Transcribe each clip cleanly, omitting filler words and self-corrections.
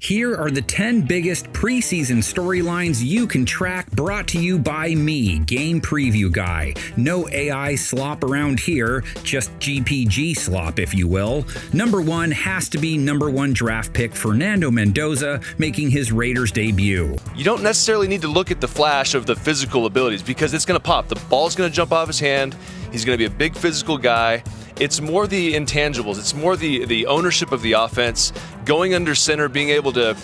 Here are the 10 biggest preseason storylines you can track, brought to you by me, Game Preview Guy. No AI slop around here, just GPG slop, if you will. Number 1 has to be number 1 draft pick Fernando Mendoza, making his Raiders debut. You don't necessarily need to look at the flash of the physical abilities because it's going to pop. The ball's going to jump off his hand. He's going to be a big physical guy. It's more the intangibles. It's more the ownership of the offense, going under center, being able to,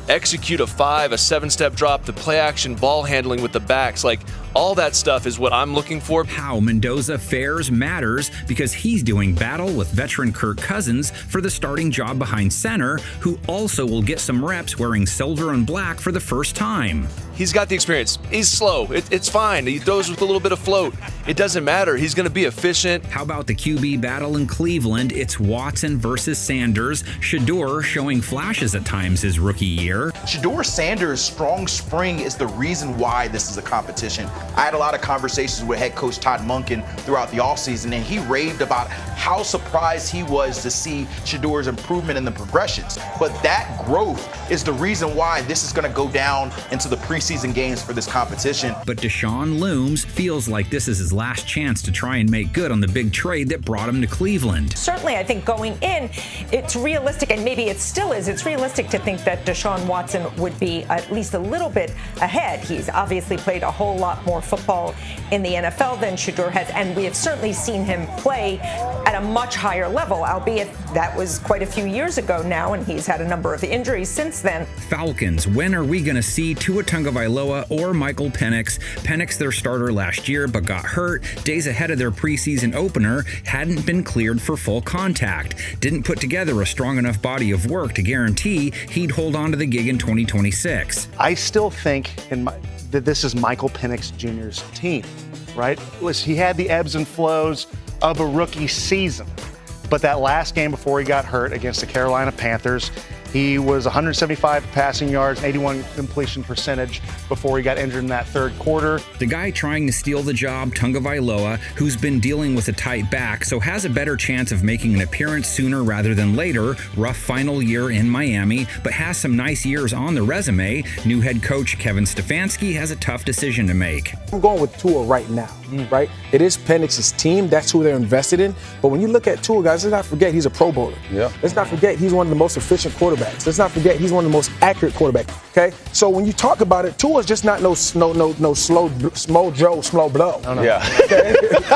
execute a 7-step drop, the play action ball handling with the backs. Like, all that stuff is what I'm looking for. How Mendoza fares matters because he's doing battle with veteran Kirk Cousins for the starting job behind center, who also will get some reps wearing silver and black for the first time. He's got the experience. He's slow. It's fine. He throws with a little bit of float. It doesn't matter. He's going to be efficient. How about the QB battle in Cleveland? It's Watson versus Sanders. Shedeur showing flashes at times his rookie year. Shedeur Sanders' strong spring is the reason why this is a competition. I had a lot of conversations with head coach Todd Monken throughout the offseason, and he raved about how surprised he was to see Shedeur's improvement in the progressions. But that growth is the reason why this is going to go down into the preseason games for this competition. But Deshaun looms, feels like this is his last chance to try and make good on the big trade that brought him to Cleveland. Certainly, I think going in, it's realistic, and maybe it still is, it's realistic to think that Deshaun Watson would be at least a little bit ahead. He's obviously played a whole lot more football in the NFL than Shedeur has, and we have certainly seen him play at a much higher level, albeit that was quite a few years ago now, and he's had a number of injuries since then. Falcons, when are we going to see Tua Tagovailoa or Michael Penix? Penix, their starter last year, but got hurt. Days ahead of their preseason opener, hadn't been cleared for full contact. Didn't put together a strong enough body of work to guarantee he'd hold on to the gig in 2026. I still think that this is Michael Penix Jr.'s team, right? Listen, he had the ebbs and flows of a rookie season, but that last game before he got hurt against the Carolina Panthers, he was 175 passing yards, 81 completion percentage before he got injured in that third quarter. The guy trying to steal the job, Tagovailoa, who's been dealing with a tight back, so has a better chance of making an appearance sooner rather than later. Rough final year in Miami, but has some nice years on the resume. New head coach Kevin Stefanski has a tough decision to make. I'm going with Tua right now, right? It is Penix's team. That's who they're invested in. But when you look at Tua, guys, let's not forget he's a Pro Bowler. Yeah. Let's not forget he's one of the most efficient quarterbacks. Let's not forget he's one of the most accurate quarterbacks. Okay, so when you talk about it, Tua's just not no slow Joe, slow blow. No. Yeah. Okay?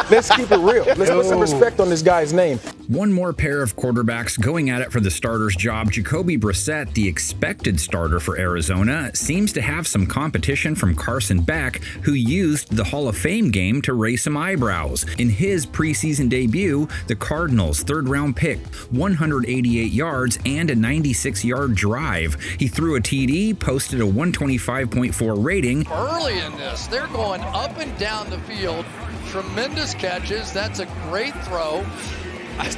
Let's keep it real. Let's put some respect on this guy's name. One more pair of quarterbacks going at it for the starter's job. Jacoby Brissett, the expected starter for Arizona, seems to have some competition from Carson Beck, who used the Hall of Fame game to raise some eyebrows. In his preseason debut, the Cardinals' third-round pick, 188 yards and a 96-yard drive. He threw a TD, posted a 125.4 rating. Early in this, they're going up and down the field. Tremendous catches. That's a great throw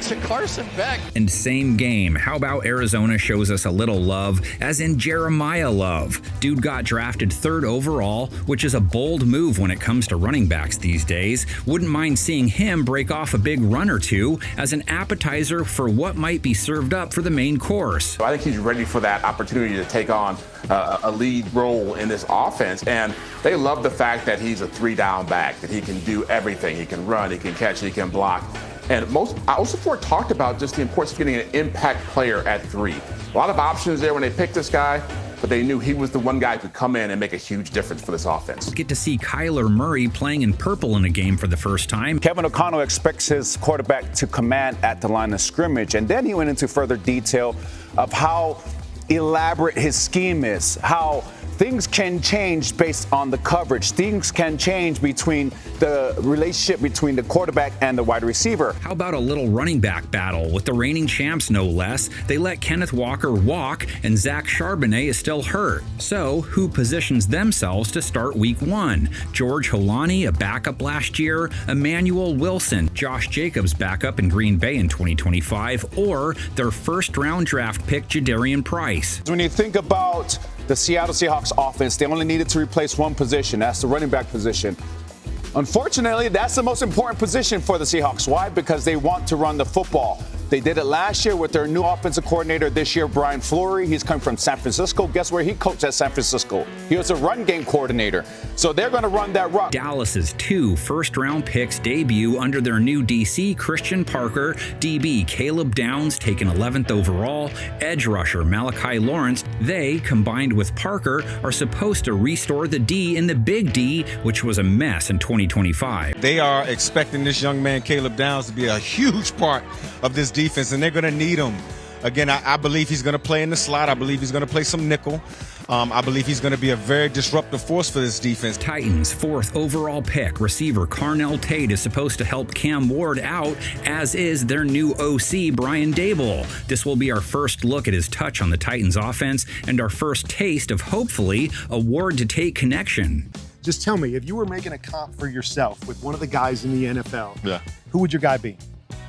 to Carson Beck. And same game, how about Arizona shows us a little love, as in Jeremiah Love. Dude got drafted 3rd overall, which is a bold move when it comes to running backs these days. Wouldn't mind seeing him break off a big run or two as an appetizer for what might be served up for the main course. I think he's ready for that opportunity to take on a lead role in this offense, and they love the fact that he's a 3-down back, that he can do everything. He can run, he can catch, he can block. And Osafort talked about just the importance of getting an impact player at 3. A lot of options there when they picked this guy, but they knew he was the one guy who could come in and make a huge difference for this offense. Get to see Kyler Murray playing in purple in a game for the first time. Kevin O'Connell expects his quarterback to command at the line of scrimmage, and then he went into further detail of how elaborate his scheme is, how things can change based on the coverage. Things can change between the relationship between the quarterback and the wide receiver. How about a little running back battle with the reigning champs, no less? They let Kenneth Walker walk, and Zach Charbonnet is still hurt. So, who positions themselves to start week 1? George Holani, a backup last year, Emmanuel Wilson, Josh Jacobs backup in Green Bay in 2025, or their first-round draft pick, Jadarian Price. When you think about the Seattle Seahawks offense, they only needed to replace one position. That's the running back position. Unfortunately, that's the most important position for the Seahawks. Why? Because they want to run the football. They did it last year with their new offensive coordinator this year, Brian Fleury. He's come from San Francisco. Guess where he coached at San Francisco? He was a run game coordinator. So they're going to run that rock. Dallas's 2 first-round picks debut under their new DC, Christian Parker, DB Caleb Downs taken 11th overall, edge rusher Malachi Lawrence. They, combined with Parker, are supposed to restore the D in the Big D, which was a mess in 2025. They are expecting this young man, Caleb Downs, to be a huge part of this defense, and they're going to need him. Again, I believe he's going to play in the slot. I believe he's going to play some nickel. I believe he's going to be a very disruptive force for this defense. Titans' 4th overall pick, receiver Carnell Tate, is supposed to help Cam Ward out, as is their new OC, Brian Dable. This will be our first look at his touch on the Titans' offense and our first taste of, hopefully, a Ward-to-Tate connection. Just tell me, if you were making a comp for yourself with one of the guys in the NFL, who would your guy be?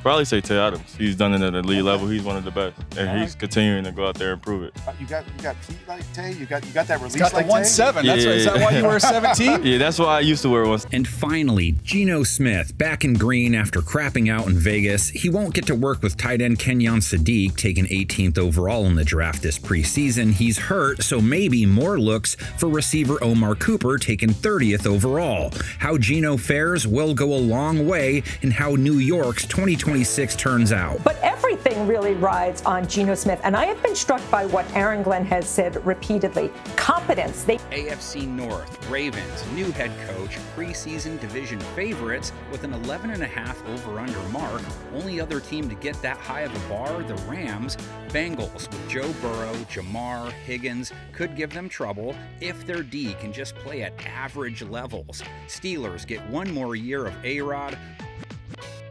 Probably say Tay Adams. He's done it at the elite level. He's one of the best, and he's continuing to go out there and prove it. You got feet like Tay. You got that release got like the 1-7. That's Yeah. Is that why you wear 17? Yeah, that's why I used to wear one. And finally, Geno Smith, back in green after crapping out in Vegas. He won't get to work with tight end Kenyon Sadiq, taken 18th overall in the draft this preseason. He's hurt, so maybe more looks for receiver Omar Cooper, taken 30th overall. How Geno fares will go a long way in how New York's 2026 turns out. But everything really rides on Geno Smith, and I have been struck by what Aaron Glenn has said repeatedly. Competence. AFC North, Ravens, new head coach, preseason division favorites with an 11.5 over-under mark. Only other team to get that high of a bar, the Rams. Bengals with Joe Burrow, Jamar, Higgins could give them trouble if their D can just play at average levels. Steelers get one more year of A-Rod.